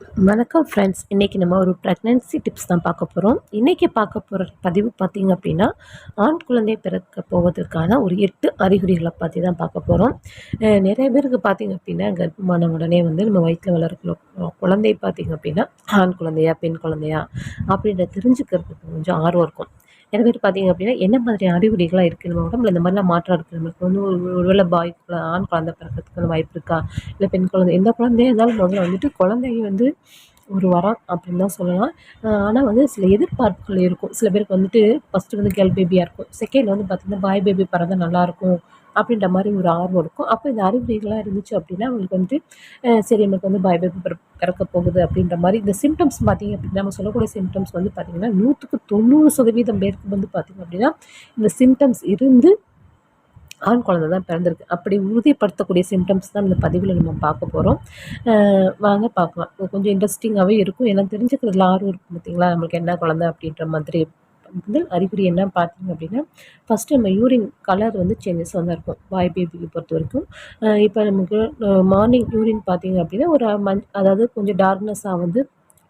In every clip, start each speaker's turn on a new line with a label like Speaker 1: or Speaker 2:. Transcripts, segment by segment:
Speaker 1: வணக்கம் ஃப்ரெண்ட்ஸ். இன்றைக்கி நம்ம ஒரு ப்ரெக்னென்சி டிப்ஸ் தான் பார்க்க போகிறோம். இன்றைக்கி பார்க்க போகிற பதிவு பார்த்திங்க அப்படின்னா, ஆண் குழந்தை பிறக்க போவதற்கான ஒரு 8 அறிகுறிகளை பற்றி தான் பார்க்க போகிறோம். நிறைய பேருக்கு பார்த்திங்க அப்படின்னா, கர்ப்பமான உடனே வந்து நம்ம வயிற்றில் வளர்க்கிற குழந்தை பார்த்திங்க அப்படின்னா, ஆண் குழந்தையா பெண் குழந்தையா அப்படின்ற தெரிஞ்சுக்கிறதுக்கு கொஞ்சம் ஆர்வம் இருக்கும். நிறைய பேர் பார்த்திங்க அப்படின்னா, என்ன மாதிரி அறிகுறிகளாக இருக்குது, நம்ம உடம்புல இந்த மாதிரிலாம் மாற்றம் இருக்குது, நம்மளுக்கு வந்து ஒருவேளை ஆண் குழந்தை பிறக்கிறதுக்கான வாய்ப்பு இருக்கா, இல்லை பெண் குழந்தை எந்த குழந்தையாக இருந்தாலும் முதல்ல வந்துட்டு குழந்தைங்க வந்து ஒரு வரம் அப்படின்னு தான் சொல்லலாம். ஆனால் வந்து சில எதிர்பார்ப்புகள் இருக்கும். சில பேருக்கு வந்துட்டு ஃபஸ்ட்டு வந்து கேர்ள் பேபியாக இருக்கும். செகண்ட் வந்து பார்த்திங்கன்னா பாய் பேபி பிறந்தா நல்லாயிருக்கும் அப்படின்ற மாதிரி ஒரு ஆர்வம் இருக்கும். அப்போ இந்த அறிகுறிகள்லாம் இருந்துச்சு அப்படின்னா அவங்களுக்கு வந்துட்டு சரி நமக்கு வந்து பாய் பேபி பிறக்க போகுது அப்படின்ற மாதிரி இந்த சிம்டம்ஸ் பார்த்திங்க அப்படின்னா, நம்ம சொல்லக்கூடிய சிம்டம்ஸ் வந்து பார்த்திங்கன்னா 100க்கு 90% பேருக்கு வந்து பார்த்திங்க அப்படின்னா இந்த சிம்டம்ஸ் இருந்து ஆண் குழந்தை தான் பிறந்திருக்கு. அப்படி உறுதிப்படுத்தக்கூடிய சிம்டம்ஸ் தான் இந்த பதிவில் நம்ம பார்க்க போகிறோம். வாங்க பார்க்கலாம். கொஞ்சம் இன்ட்ரெஸ்டிங்காகவே இருக்கும். ஏன்னா தெரிஞ்சுக்கிறதுல ஆர்வம் இருக்கும் பார்த்தீங்களா, நம்மளுக்கு என்ன குழந்தை அப்படின்ற மாதிரி. முதல் அறிகுறி என்ன பார்த்தீங்க அப்படின்னா, ஃபஸ்ட்டு நம்ம யூரின் கலர் வந்து சேஞ்சஸ் வந்து இருக்கும் பாய் பேபிக்கு பொறுத்த வரைக்கும். இப்போ நமக்கு மார்னிங் யூரின் பார்த்தீங்க அப்படின்னா ஒரு அதாவது கொஞ்சம் டார்க்னஸாக வந்து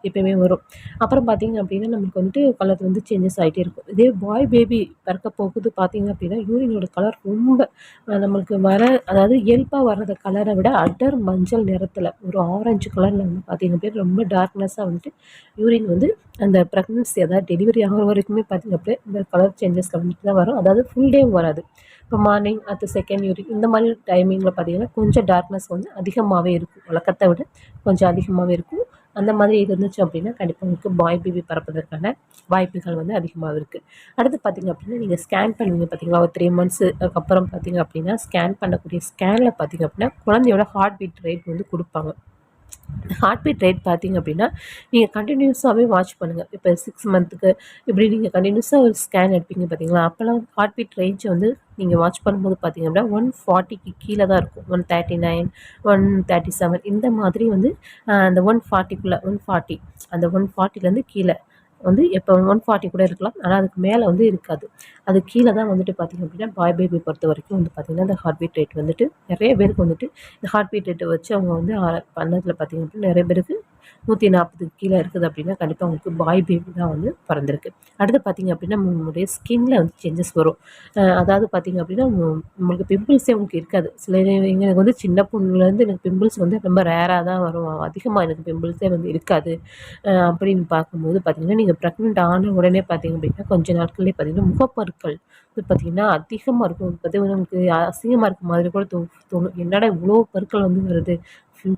Speaker 1: எப்பயுமே வரும். அப்புறம் பார்த்தீங்க அப்படின்னா நம்மளுக்கு வந்துட்டு கலர் வந்து சேஞ்சஸ் ஆகிட்டே இருக்கும். இதே பாய் பேபி பிறக்க போகுது பார்த்தீங்க அப்படின்னா யூரினோட கலர் ரொம்ப நம்மளுக்கு அதாவது இயல்பாக வர்றத கலரை விட அடர் மஞ்சள் நிறத்தில் ஒரு ஆரஞ்சு கலரில் வந்து பார்த்தீங்க அப்படின்னா ரொம்ப டார்க்னஸாக வந்துட்டு யூரின் வந்து அந்த ப்ரெக்னன்சி அதாவது டெலிவரி ஆகிற வரைக்குமே பார்த்தீங்க அப்படின்னா இந்த கலர் சேஞ்சஸில் வந்துட்டு தான் வரும். அதாவது ஃபுல் டேவும் வராது. இப்போ மார்னிங் அடுத்து செகண்ட் யூரின் இந்த மாதிரி டைமிங்கில் பார்த்தீங்கன்னா கொஞ்சம் டார்க்னஸ் வந்து அதிகமாகவே இருக்கும். வழக்கத்தை விட கொஞ்சம் அதிகமாகவே இருக்கும். அந்த மாதிரி இருந்துச்சு அப்படின்னா கண்டிப்பாக உங்களுக்கு பாய் பேபி பிறப்பதற்கான வாய்ப்புகள் வந்து அதிகமாக இருக்குது. அடுத்து பார்த்திங்க அப்படின்னா நீங்கள் ஸ்கேன் பண்ணுவீங்க பார்த்தீங்களா, ஒரு 3 மந்த்ஸு அதுக்கப்புறம் பார்த்திங்க அப்படின்னா ஸ்கேன் பண்ணக்கூடிய ஸ்கேனில் பார்த்திங்க அப்படின்னா குழந்தையோட ஹார்ட் பீட் ரேட் வந்து கொடுப்பாங்க. ஹார்ட் பீட் ரேட் பார்த்திங்க அப்படின்னா நீங்கள் கண்டினியூஸாகவே வாட்ச் பண்ணுங்கள். இப்போ 6 மந்த்துக்கு இப்படி நீங்கள் கண்டினியூஸாக ஒரு ஸ்கேன் எடுப்பீங்க பார்த்தீங்களா, அப்போல்லாம் ஹார்ட் பீட் ரேஞ்சை வந்து நீங்கள் வாட்ச் பண்ணும்போது பார்த்திங்க அப்படின்னா 140க்கு கீழே தான் இருக்கும். 139 137 இந்த மாதிரி வந்து அந்த 140க்குள்ளே 140 அந்த 140லேருந்து கீழே வந்து எப்போ 140 கூட இருக்கலாம். ஆனால் அதுக்கு மேலே வந்து இருக்காது. அது கீழே தான் வந்துட்டு பார்த்திங்க அப்படின்னா பாய் பேபி பொறுத்த வரைக்கும் வந்து பார்த்திங்கன்னா இந்த ஹார்ட் பீட் ரேட் வந்துட்டு நிறைய பேருக்கு வந்துட்டு இந்த ஹார்ட் பீட் ரேட்டை வச்சு அவங்க வந்து பண்ணதில் பார்த்திங்க அப்படின்னா நிறைய பேருக்கு 140க்கு கீழே இருக்குது அப்படின்னா கண்டிப்பாக உங்களுக்கு பாய் பேபி தான் வந்து பிறந்திருக்கு. அடுத்து பார்த்திங்க அப்படின்னா நம்மளுடைய ஸ்கின்ல வந்து சேஞ்சஸ் வரும். அதாவது பார்த்திங்க அப்படின்னா உங்களுக்கு பிம்பிள்ஸே உங்களுக்கு இருக்காது. சில எனக்கு வந்து சின்ன பொண்ணுலேருந்து எனக்கு பிம்பிள்ஸ் வந்து ரொம்ப ரேராக தான் வரும். அதிகமாக எனக்கு பிம்பிள்ஸே வந்து இருக்காது. அப்படின்னு பார்க்கும்போது பார்த்திங்கன்னா நீங்கள் ப்ரெக்னென்ட் ஆன உடனே பார்த்திங்க அப்படின்னா கொஞ்சம் நாட்கள்லேயே பார்த்திங்கன்னா முகப்பருக்கள் இது பார்த்திங்கன்னா அதிகமாக இருக்கும். பார்த்திங்கன்னா உங்களுக்கு அசிங்கமாக இருக்க மாதிரி கூட தோணும். என்னடா இவ்வளோ பருக்கள் வந்து வருது,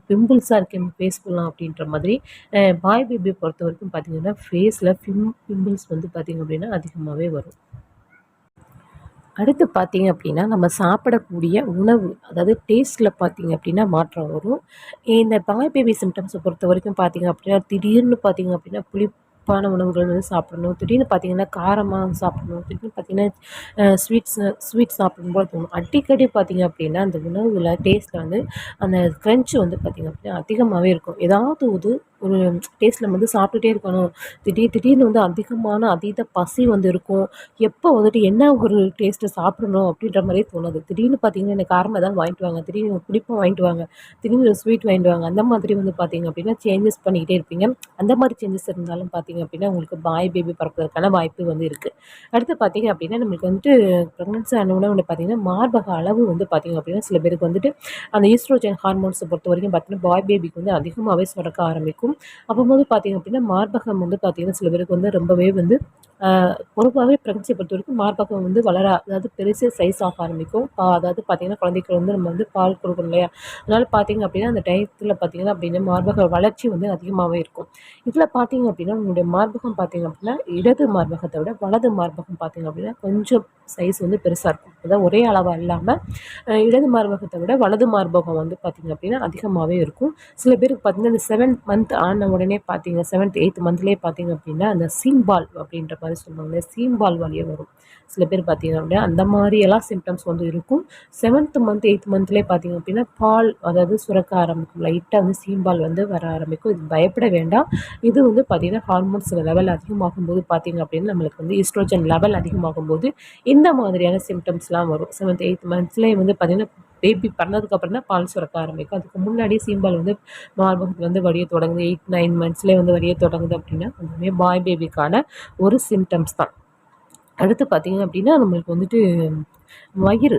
Speaker 1: பிம்பிள்ஸாக இருக்கேன் ஃபேஸ் ஃபுல்லாக அப்படின்ற மாதிரி. பாய் பேபியை பொறுத்த வரைக்கும் பார்த்திங்கன்னா ஃபேஸில் பிம்பிள்ஸ் வந்து பார்த்திங்க அப்படின்னா அதிகமாகவே வரும். அடுத்து பார்த்திங்க அப்படின்னா நம்ம சாப்பிடக்கூடிய உணவு அதாவது டேஸ்ட்டில் பார்த்திங்க அப்படின்னா மாற்றம் வரும். இந்த பாய் பேபி சிம்டம்ஸை பொறுத்த வரைக்கும் பார்த்திங்க அப்படின்னா திடீர்னு பார்த்திங்க அப்படின்னா புளிப்பான உணவுகள் வந்து சாப்பிடணும், திடீர்னு பார்த்திங்கன்னா காரமாக சாப்பிடணும், திடீர்னு பார்த்திங்கன்னா ஸ்வீட் சாப்பிடணும் போல தோணும். அடிக்கடி பார்த்திங்க அப்படின்னா அந்த உணவில் டேஸ்ட்டில் வந்து அந்த க்ரன்ச் வந்து பார்த்திங்க அப்படின்னா அதிகமாகவே இருக்கும். ஏதாவது ஒரு டேஸ்ட் நம்ம வந்து சாப்பிட்டுட்டே இருக்கணும். திடீர்னு வந்து அதீத பசி வந்து இருக்கும். எப்போ வந்துட்டு என்ன ஒரு டேஸ்ட்டை சாப்பிடணும் அப்படின்ற மாதிரியே தோணாது. திடீர்னு பார்த்தீங்கன்னா எனக்கு காரமாக ஏதாவது வாங்கிட்டு வாங்க, திடீர்னு புளிப்பாக வாங்கிட்டு வாங்க, திடீர்னு ஒரு ஸ்வீட் வாங்கிட்டு வாங்க. அந்த மாதிரி வந்து பார்த்தீங்க அப்படின்னா சேஞ்சஸ் பண்ணிக்கிட்டே இருப்பீங்க. அந்த மாதிரி சேஞ்சஸ் இருந்தாலும் பார்த்தீங்க அப்படின்னா உங்களுக்கு பாய் பேபி பிறப்பதற்கான வாய்ப்பு வந்து இருக்குது. அடுத்து பார்த்தீங்க அப்படின்னா நம்மளுக்கு வந்துட்டு ப்ரெக்னன்சி ஆன உடனே பார்த்தீங்கன்னா மார்பக அளவு வந்து பார்த்தீங்க அப்படின்னா சில பேருக்கு வந்துட்டு அந்த ஈஸ்ட்ரோஜன் ஹார்மோன்ஸை பொறுத்த வரைக்கும் பார்த்தீங்கன்னா பாய் பேபிக்கு வந்து அதிகமாகவே சுரக்க ஆரம்பிக்கும். அப்போது பார்த்திங்க அப்படின்னா மார்பகம் வந்து பார்த்திங்கன்னா சில பேருக்கு வந்து ரொம்பவே வந்து பொறுப்பாகவே ப்ரெக்னன்சியை பொறுத்த வரைக்கும் மார்பகம் வந்து அதாவது பெருசு சைஸ் ஆக ஆரம்பிக்கும். அதாவது பார்த்திங்கன்னா குழந்தைக்கு வந்து நம்ம வந்து பால் கொடுக்கணும் இல்லையா, அதனால் பார்த்திங்க அப்படின்னா அந்த டயத்தில் பார்த்திங்கன்னா அப்படின்னா மார்பக வளர்ச்சி வந்து அதிகமாகவே இருக்கும். இதில் பார்த்திங்க அப்படின்னா உங்களுடைய மார்பகம் பார்த்திங்க அப்படின்னா இடது மார்பகத்தை விட வலது மார்பகம் பார்த்திங்க அப்படின்னா கொஞ்சம் சைஸ் வந்து பெருசாக இருக்கும். அதாவது ஒரே அளவாக இல்லாமல் இடது மார்பகத்தை விட வலது மார்பகம் வந்து பார்த்திங்க அப்படின்னா அதிகமாகவே இருக்கும். சில பேருக்கு பார்த்திங்கன்னா இந்த 7th மந்த் ஆன உடனே பார்த்திங்க 7th 8th மந்த்லேயே பார்த்திங்க அப்படின்னா அந்த சீம்பால் அப்படின்ற மாதிரி சொல்லுவாங்க, சீம்பால் வழியே வரும். சில பேர் பார்த்திங்க அப்படின்னா அந்த மாதிரியெல்லாம் சிம்டம்ஸ் வந்து இருக்கும். 7th மந்த் 8th மந்த்லேயே பார்த்திங்க அப்படின்னா பால் அதாவது சுரக்க ஆரம்பிக்கும், லைட்டாக வந்து சீம்பால் வந்து வர ஆரம்பிக்கும். இது பயப்பட வேண்டாம். இது வந்து பார்த்திங்கன்னா ஹார்மோன்ஸ் லெவல் அதிகமாகும்போது பார்த்திங்க அப்படின்னா நம்மளுக்கு வந்து ஈஸ்ட்ரோஜன் லெவல் அதிகமாகும்போது இந்த மாதிரியான சிம்டம்ஸ்லாம் வரும். 7th 8th மந்த்ஸ்லேயே வந்து பார்த்திங்கன்னா பேபி பிறந்ததுக்கப்புறம் தான் பால் சுரக்க ஆரம்பிக்கும். அதுக்கு முன்னாடியே சீம்பால் வந்து மார்பகத்தில் வந்து வடிய தொடங்குது, 8-9 மந்த்ஸ்லேயே வந்து வடிய தொடங்குது அப்படின்னா அதுவுமே பாய் பேபிக்கான ஒரு சிம்டம்ஸ் தான். அடுத்து பார்த்தீங்க அப்படின்னா நம்மளுக்கு வந்துட்டு வயிறு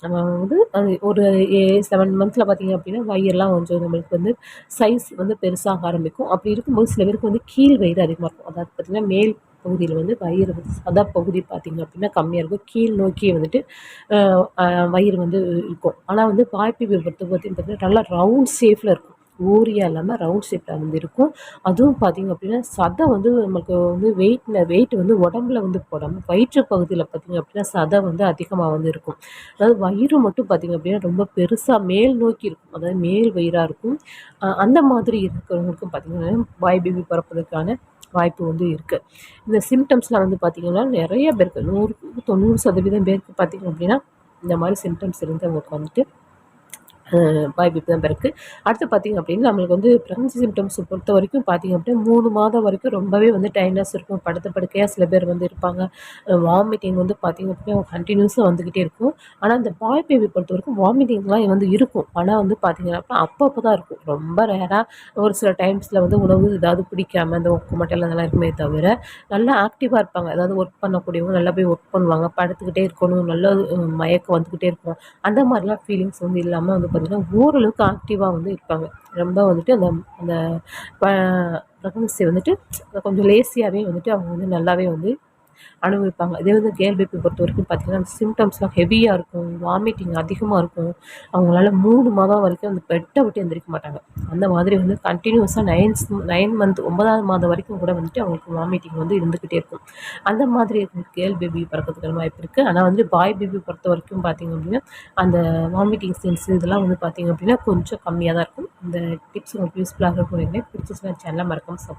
Speaker 1: நம்ம வந்து அது ஒரு 7 மந்த்ஸில் பார்த்தீங்க அப்படின்னா வயிறுலாம் கொஞ்சம் நம்மளுக்கு வந்து சைஸ் வந்து பெருசாக ஆரம்பிக்கும். அப்படி இருக்கும்போது சில பேருக்கு வந்து கீழ் வயிறு அதிகமாக இருக்கும். அதாவது பார்த்தீங்கன்னா மேல் பகுதியில் வந்து வயிறு வந்து சதை பகுதி பார்த்தீங்க அப்படின்னா கம்மியாக இருக்கும். கீழ் நோக்கி வந்துட்டு வயிறு வந்து இருக்கும். ஆனால் வந்து வாய்ப்பை பொறுத்த பார்த்தீங்கன்னா நல்லா ரவுண்ட் ஷேப்பில் இருக்கும். ஓரியா இல்லாமல் ரவுண்ட் ஷேப்பில் வந்து இருக்கும். அதுவும் பார்த்தீங்க அப்படின்னா சதை வந்து நமக்கு வந்து வெயிட் வந்து உடம்புல வந்து போடாமல் வயிற்று பகுதியில் பார்த்தீங்க அப்படின்னா சதை வந்து அதிகமாக வந்து இருக்கும். அதாவது வயிறு மட்டும் பார்த்தீங்க அப்படின்னா ரொம்ப பெருசாக மேல் நோக்கி இருக்கும். அதாவது மேல் வயிறாக இருக்கும். அந்த மாதிரி இருக்கிறவங்களுக்கும் பார்த்தீங்கன்னா பாய் பேபி பிறப்பதற்கான வாய்ப்பு வந்து இருக்குது. இந்த சிம்டம்ஸ்லாம் வந்து பார்த்திங்கன்னா நிறைய பேருக்கு 100க்கு 90% பேருக்கு பார்த்திங்க அப்படின்னா இந்த மாதிரி சிம்டம்ஸ் இருந்தவங்களுக்கு வந்துட்டு பாய் பேபி தான் பிறக்கு. அடுத்து பார்த்திங்க அப்படின்னா நம்மளுக்கு வந்து ப்ரெக்னன்சி சிம்டம்ஸை பொறுத்த வரைக்கும் பார்த்திங்க அப்படின்னா 3 மாதம் வரைக்கும் ரொம்பவே வந்து டயர்ட்னஸ் இருக்கும். படுத்த படுக்கையாக சில பேர் வந்து இருப்பாங்க. வாமிட்டிங் வந்து பார்த்திங்க அப்படின்னா கண்டினியூஸாக வந்துக்கிட்டே இருக்கும். ஆனால் இந்த பாய் பேபி பொறுத்த வரைக்கும் வாமிட்டிங்லாம் வந்து இருக்கும். ஆனால் வந்து பார்த்திங்கன்னா அப்பப்போ தான் இருக்கும். ரொம்ப ரேராக ஒரு சில டைம்ஸில் வந்து உணவு ஏதாவது பிடிக்காம இந்த உப்பு மட்டல் அதெல்லாம் இருக்குமே தவிர நல்லா ஆக்டிவாக இருப்பாங்க. அதாவது ஒர்க் பண்ணக்கூடியவங்க நல்லா போய் ஒர்க் பண்ணுவாங்க. படுத்துக்கிட்டே இருக்கணும், நல்லா மயக்கம் வந்துக்கிட்டே இருக்கும். அந்த மாதிரிலாம் ஃபீலிங்ஸ் வந்து இல்லாமல் வந்து பார்த்திங்கன்னா ஓரளவுக்கு ஆக்டிவாக வந்து இருப்பாங்க. ரொம்ப வந்துட்டு அந்த அந்த ப ப்ரெக்னன்சி வந்துட்டு கொஞ்சம் லேசியாகவே வந்துட்டு அவங்க வந்து நல்லாவே வந்து அனுபவிப்பாங்க. இதே வந்து கேர்ள் பேபி பொறுத்த வரைக்கும் பார்த்திங்கன்னா அந்த சிம்டம்ஸ்லாம் ஹெவியாக இருக்கும். வாமிட்டிங் அதிகமாக இருக்கும். அவங்களால 3 மாதம் வரைக்கும் அந்த பெட்டை விட்டு எந்திரிக்க மாட்டாங்க. அந்த மாதிரி வந்து கண்டினியூஸாக 9 மந்த் 9வது மாதம் வரைக்கும் கூட வந்துட்டு அவங்களுக்கு வாமிட்டிங் வந்து இருந்துக்கிட்டே இருக்கும். அந்த மாதிரி கேர்ள் பேபி பிறக்கிறதுக்கான வாய்ப்பு இருக்குது. ஆனால் வந்து பாய் பேபி பொறுத்த வரைக்கும் பார்த்திங்க அப்படின்னா அந்த வாமிட்டிங் சென்ஸ் இதெல்லாம் வந்து பார்த்திங்க அப்படின்னா கொஞ்சம் கம்மியாக தான் இருக்கும். இந்த டிப்ஸ் உங்களுக்கு யூஸ்ஃபுல்லாக இருக்கும்னு நினைக்கிறேன். பிடிச்சிச்சுன்னா சேனலை மறக்காம சப்ஸ்கிரைப்